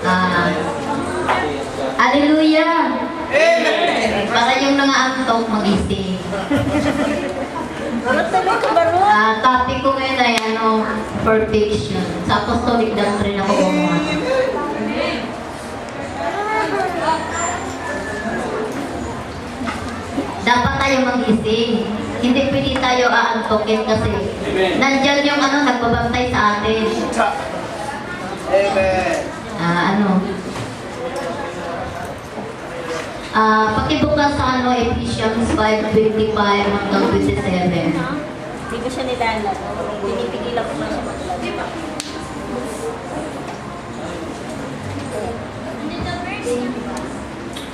Ah, Hallelujah! Para yung nangaantok, magising. Topic ko ngayon ay perfection. Sa apostolic doctrine ako kumuha. Dapat tayo magising. Hindi pwede tayo aantokin kasi nandyan yung nagbabantay sa atin. Amen. Pakibukas sa Ephesians 5:25 hanggang 27. Hindi ko siya nilalaro. Pinipigilan ko na siya maglaro.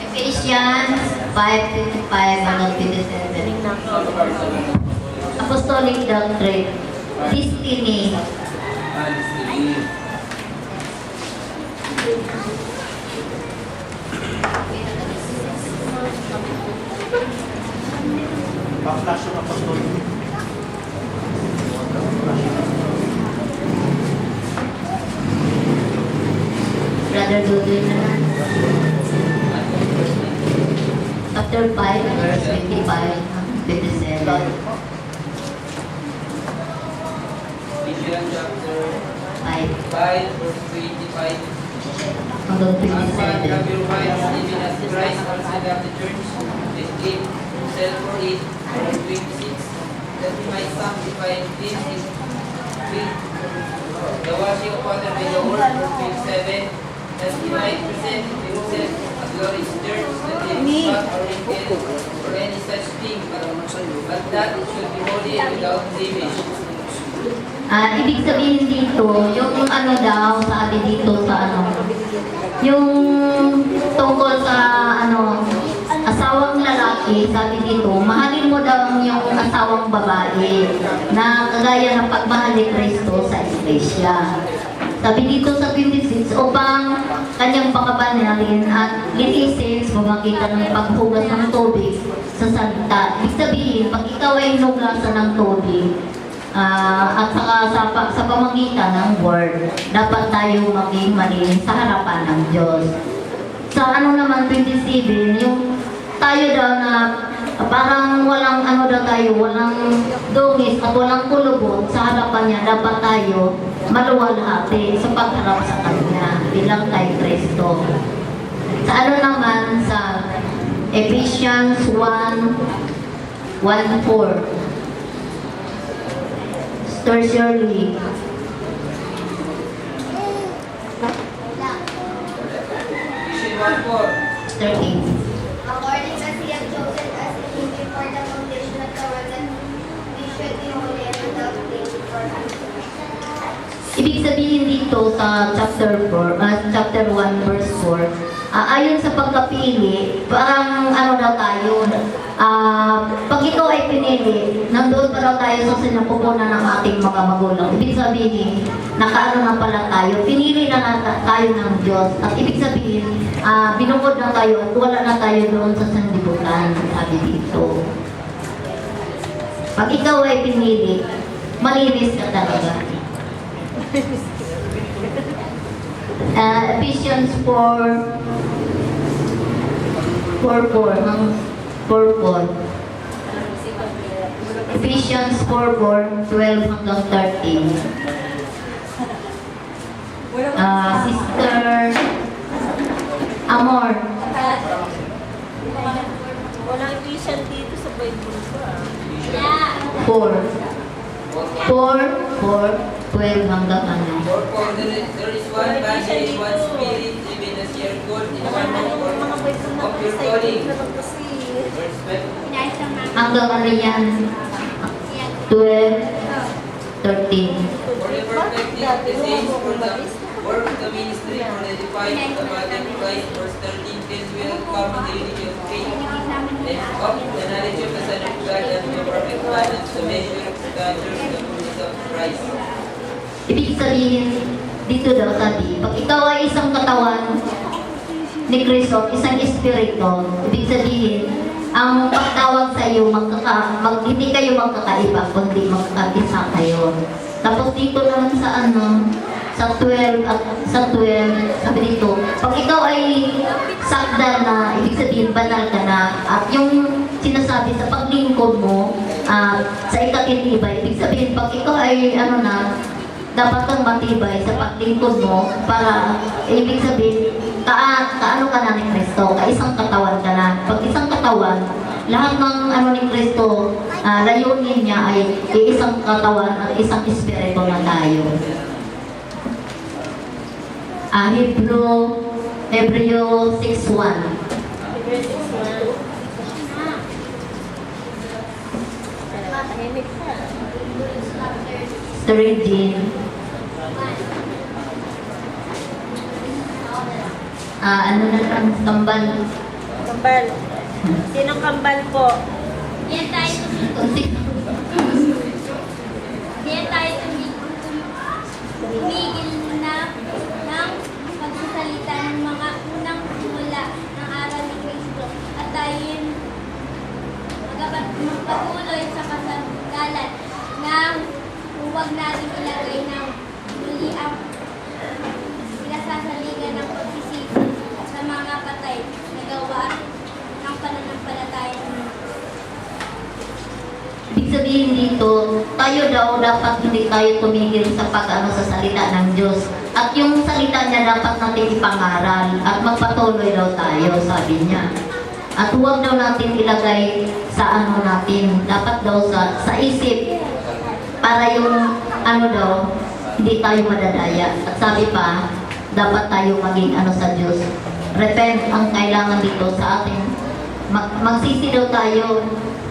Ephesians 5:25 hanggang 27. Apostolic doctrine. Destiny. Pa-flash yung apostol. Brother Dudley na lang. Chapter 5, verse 25, 27. Ephesians chapter 5 5, verse 25. hanggang As for 27. have your wives, even as Christ also loved the church, and gave himself for it, verse 26, that he might sanctify and cleanse it with the washing of water by the word, verse 27, that he might present himself a glorious church, that there is not or wrinkle or any such thing, but that it should be holy and without blemish. Ibig sabihin dito, yung daw, sabi dito sa yung tungkol sa asawang lalaki, sabi dito, mahalin mo daw yung asawang babae na kagaya ng pagmahal ni Kristo sa Iglesia. Sabi dito sa 26, upang kanyang pakabanalin at linisin sa makita ng paghugas ng tubig sa salita. Ibig sabihin, pag ikaw ay nugasan ng tubig, at saka sa pamagitan ng word, dapat tayo maging malinis sa harapan ng Diyos. Sa naman 27, yung tayo daw na parang walang daw tayo, walang dungis at walang kulubot sa harapan niya, dapat tayo maluwalhati sa pagharap sa Kanya bilang kay Kristo. Sa naman sa Ephesians 1:4. Tertiary. Ephesians 1:4. 13. According as he has chosen us in him before the foundation of the world, that we should be holy and without blame before him. Ibig sabihin dito sa chapter 1 verse 4, ayon sa pagkapili, parang daw tayo, pag ikaw ay pinili, nandoon pa daw tayo sa sinapupunan ng ating mga magulang. Ibig sabihin, na pala tayo, pinili na tayo ng Diyos. At ibig sabihin, binukod na tayo at wala na tayo doon sa sanlibutan, sabi dito. Pag ikaw ay pinili, malinis ka talaga. Ephesians 4:4. Ephesians 4:12 hanggang 13. Sister Amor. Walang Ephesians dito sa Bible ko. 4:12 hanggang For there is one body, one spirit, even as ye are called in one hope of your calling. Verse 12. hanggang yan? 12, 13. For the perfecting of the saints, for the work of the ministry, for the edifying of the body of Christ. Verse 13. Then we will come in the unity of faith, and of the knowledge of the Son of God, and the perfect man, and the measure of the stature of the fullness of Christ. Ibig sabihin, dito daw sabi, pag ikaw ay isang katawan ni Kristo, isang espiritu, ibig sabihin, ang pagtawag sa iyo, hindi kayo magkakaiba, kundi magkakaisa kayo. Tapos dito naman sa sa 12, sabi sabi dito, pag ikaw ay sakdal na, ibig sabihin banal ka na, at yung sinasabi sa paglingkod mo, sa ikatitibay, ibig sabihin pag ikaw ay ano na, dapat kang matibay sa paglingkod mo para ibig sabihin kaano ka na ni Kristo, kaisang katawan ka na. Pag isang katawan, lahat ng ano ni Kristo, layunin niya ay isang katawan at isang espiritu na tayo. Hebreo 6:1. Tahimik ka. Regine. Ano na lang, kambal. Kambal. Sinong kambal po? Yan tayo tumigil na ng pagsasalita ng mga unang simula ng aral ni Kristo at tayo magpatuloy sa kasagalan ng huwag natin ilagay ng muli ang pinasasaligan ng pagsisisi sa mga patay na gawa ng pananampalataya ng Ibig sabihin dito, tayo daw dapat hindi tayo tumigil sa pag-ano sa salita ng Diyos. At yung salita niya dapat natin ipangaral at magpatuloy daw tayo, sabi niya. At huwag daw natin ilagay sa ano natin, dapat daw sa isip para yung ano daw, hindi tayo madadaya. At sabi pa, dapat tayo maging ano sa Diyos. Repent ang kailangan dito sa ating magsisi daw tayo.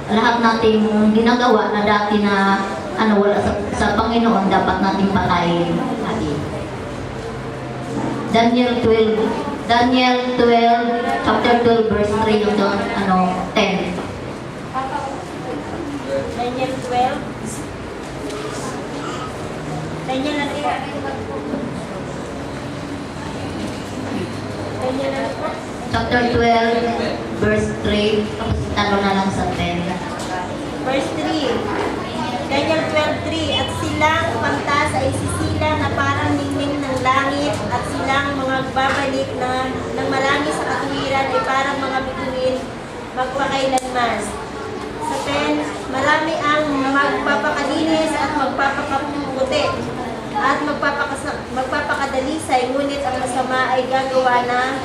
Lahat nating ginagawa na dati na ano wala sa Panginoon dapat nating patayin. Daniel 12 chapter 12 verse 3 hanggang 10. Daniel 12. Daniel na po. Daniel na po. Chapter 12 verse 3 tapos talo na lang sa 10. Verse 3. Daniel 12:3. At silang pantas ay sisila na parang ningning ng langit at silang mga babalik na ng marami sa katuwiran ay parang mga bituin magpakailanman. Sa 10, marami ang magpapakalinis at magpapakaputi at magpapakadalisay, ngunit ang masama ay gagawa na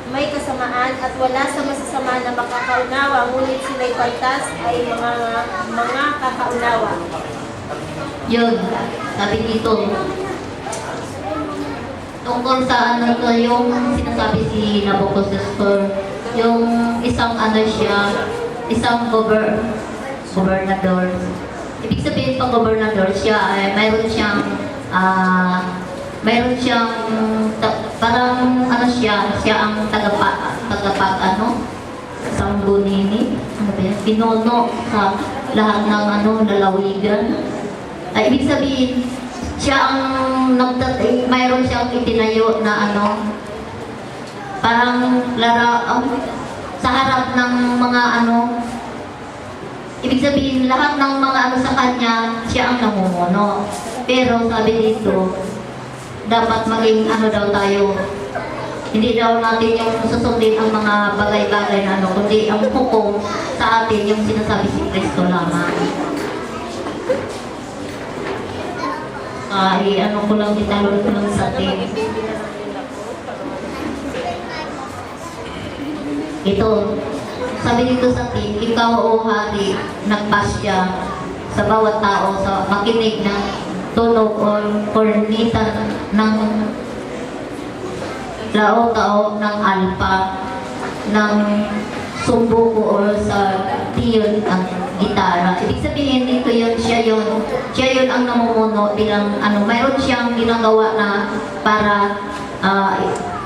may kasamaan at wala sa masasama na makakaunawa, ngunit sila'y pantas ay mga kakaunawa. Yun, sabi dito. Tungkol sa ano to, yung sinasabi si Nabucodonosor, yung isang ano siya, isang gobernador. Ibig sabihin pag gobernador siya, ay mayroon siyang parang ano siya ang sanggunian, ano ba yan, pinono sa lahat ng lalawigan. Ay, ibig sabihin, siya ang mayroon siyang itinayo na parang sa harap ng mga ibig sabihin, lahat ng mga sa kanya, siya ang namumuno. Pero sabi dito, dapat maging daw tayo, hindi daw natin yung susundin ang mga bagay-bagay na kundi ang hukom sa atin yung sinasabi si Kristo lamang. Ko lang, italon ko lang sa atin. Ito, sabi dito sa atin, ikaw o hari, nagpasya sa bawat tao sa makinig ng tunog o kornita ng lao-tao ng alpa, ng sumbuko o sa tiyon ang gitara. Ibig sabihin dito yun, siya yun ang namumuno bilang mayroon siyang ginagawa na para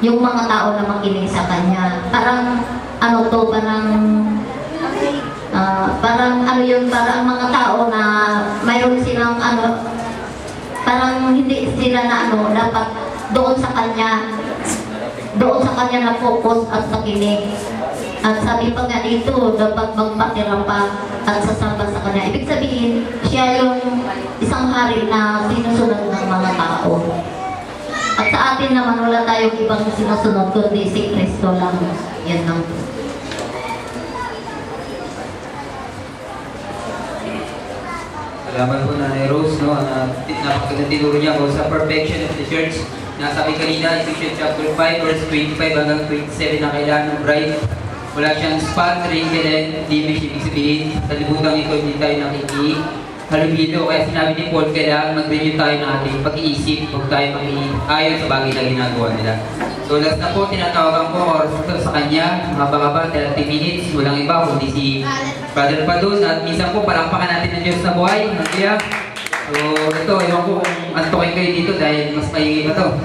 yung mga tao na makinig sa kanya. Parang parang mga tao na mayroon silang parang hindi sila na dapat doon sa kanya na focus at nakinig. At sabi pa nga dito, dapat magpatira pa at sasamba sa kanya. Ibig sabihin, siya yung isang hari na sinusunod ng mga tao. At sa atin naman, wala tayong ibang sinusunod, kundi si Kristo lang. Yan lang. Salamat po Nanay Rose, no, na napakagandang tinuro niya ako sa perfection of the church. Nasabi kanina, Ephesians chapter 5, verse 25 hanggang 27 na kailangan ng bride. Wala siyang spot, wrinkle, and blemish. Ibig sabihin, sa libutang ito, hindi tayo nakikihalubilo. Kaya sinabi ni Paul, kailangan mag-renew tayo ng ating pag-iisip, huwag tayo mag-ayon sa bagay na ginagawa nila. So last na po, tinatawagan ko sa kanya, mahaba-haba, 30 minutes, walang iba, kundi si Brother Padun. At minsan po, palakpakan natin ng Diyos na buhay. Hallelujah. So ito, ewan ko kung antokin kayo dito dahil mas may iba to.